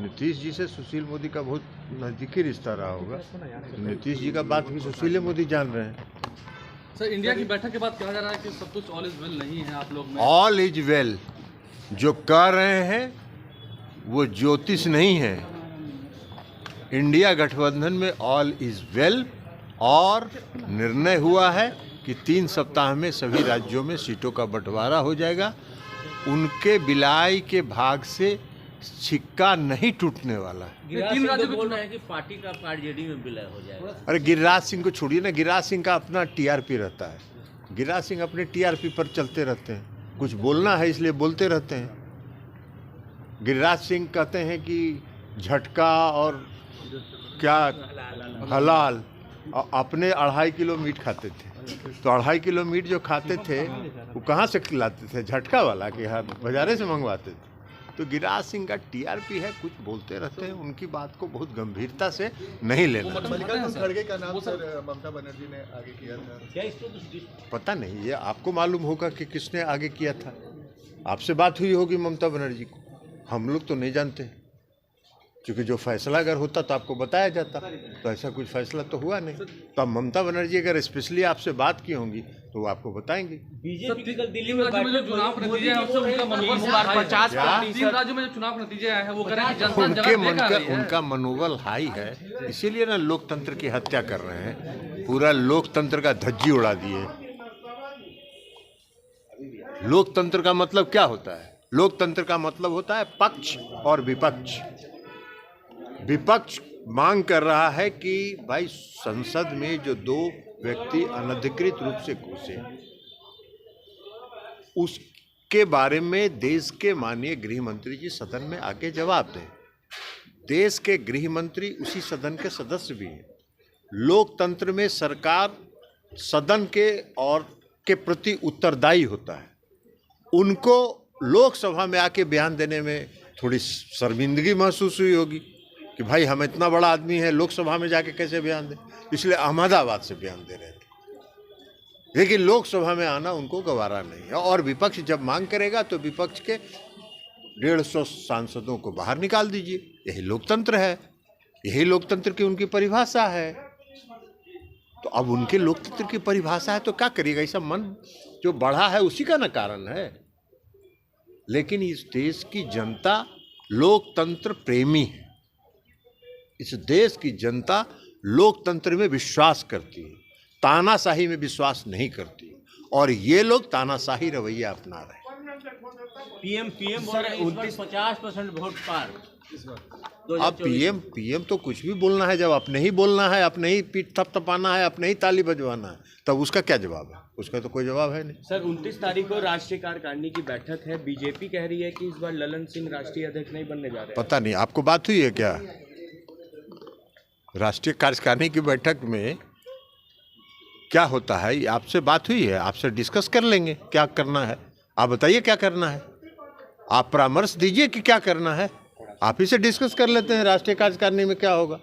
नीतीश जी से सुशील मोदी का बहुत नज़दीकी रिश्ता रहा होगा। नीतीश जी का बात भी सुशील मोदी जान रहे हैं। सर, इंडिया की बैठक के बाद कहा जा रहा है कि सब कुछ ऑल इज वेल नहीं है आप लोग में। ऑल इज वेल जो कह रहे हैं वो ज्योतिष नहीं है। इंडिया गठबंधन में ऑल इज वेल और निर्णय हुआ है कि 3 सप्ताह में सभी राज्यों में सीटों का बंटवारा हो जाएगा। उनके बिलाई के भाग से सिक्का नहीं टूटने वाला है। 3 राज्यों में बोल रहे हैं कि पार्टी का आरजेडी में विलय हो जाएगा। अरे गिरिराज सिंह को छोड़िए ना, गिरिराज सिंह का अपना टीआरपी रहता है। गिरिराज सिंह अपने टीआरपी पर चलते रहते हैं, कुछ बोलना है इसलिए बोलते रहते हैं। गिरिराज सिंह कहते हैं कि झटका और क्या हलाल, और अपने 2.5 किलो मीट खाते थे। तो 2.5 किलो मीट जो खाते थे वो कहाँ से खिलाते थे? झटका वाला के हाथ बाजारे से मंगवाते थे। तो गिरिराज सिंह का टीआरपी है, कुछ बोलते रहते हैं, उनकी बात को बहुत गंभीरता से नहीं लेना। मल्लिकार्जुन खड़गे का नाम सर ममता बनर्जी ने आगे किया था। क्या इस पर पता नहीं, ये आपको मालूम होगा कि किसने आगे किया था। आपसे बात हुई होगी ममता बनर्जी को, हम लोग तो नहीं जानते, क्योंकि जो फैसला अगर होता तो आपको बताया जाता। तो ऐसा कुछ फैसला तो हुआ नहीं। तो अब ममता बनर्जी अगर स्पेशली आपसे बात की होंगी तो वो आपको बताएंगी। बीजेपी की कल दिल्ली 3 में राज्यों में जो चुनाव के नतीजे हैं उससे उनका मनोबल 3 राज्यों में जो चुनाव के नतीजे आए हैं वो कह रहे हैं कि जनता जवाब देगा। उनका मनोबल हाई है, इसीलिए ना लोकतंत्र की हत्या कर रहे हैं। पूरा लोकतंत्र का धज्जी उड़ा दिए। लोकतंत्र का मतलब क्या होता है? लोकतंत्र का मतलब होता है पक्ष और विपक्ष। विपक्ष मांग कर रहा है कि भाई संसद में जो 2 व्यक्ति अनधिकृत रूप से घुसे उसके बारे में देश के माननीय गृह मंत्री जी सदन में आके जवाब दें। देश के गृह मंत्री उसी सदन के सदस्य भी हैं। लोकतंत्र में सरकार सदन के और के प्रति उत्तरदायी होता है। उनको लोकसभा में आके बयान देने में थोड़ी शर्मिंदगी महसूस हुई होगी कि भाई हम इतना बड़ा आदमी है, लोकसभा में जाके कैसे बयान दें, इसलिए अहमदाबाद से बयान दे रहे थे। लेकिन लोकसभा में आना उनको गवारा नहीं है। और विपक्ष जब मांग करेगा तो विपक्ष के 150 सांसदों को बाहर निकाल दीजिए। यही लोकतंत्र है, यही लोकतंत्र की उनकी परिभाषा है। तो अब उनके लोकतंत्र की परिभाषा है तो क्या करिएगा? ऐसा मन जो बढ़ा है उसी का ना कारण है। लेकिन इस देश की जनता लोकतंत्र प्रेमी है। इस देश की जनता लोकतंत्र में विश्वास करती है, तानाशाही में विश्वास नहीं करती। और ये लोग तानाशाही रवैया अपना रहे हैं। पीएम सर 50% वोट पार। अब पीएम तो कुछ भी बोलना है, जब अपने ही बोलना है, अपने ही पीठ थपथपाना है, अपने ही ताली बजवाना है, तब उसका क्या जवाब है? उसका तो कोई जवाब है नहीं। सर 29 तारीख को राष्ट्रीय कार्यकारिणी की बैठक है। बीजेपी कह रही है कि इस बार ललन सिंह राष्ट्रीय अध्यक्ष नहीं बनने जा रहे। पता नहीं आपको बात हुई है क्या? राष्ट्रीय कार्यकारिणी की बैठक में क्या होता है आपसे बात हुई है? आपसे डिस्कस कर लेंगे क्या करना है। आप बताइए क्या करना है, आप परामर्श दीजिए कि क्या करना है। आप ही से डिस्कस कर लेते हैं राष्ट्रीय कार्यकारिणी में क्या होगा।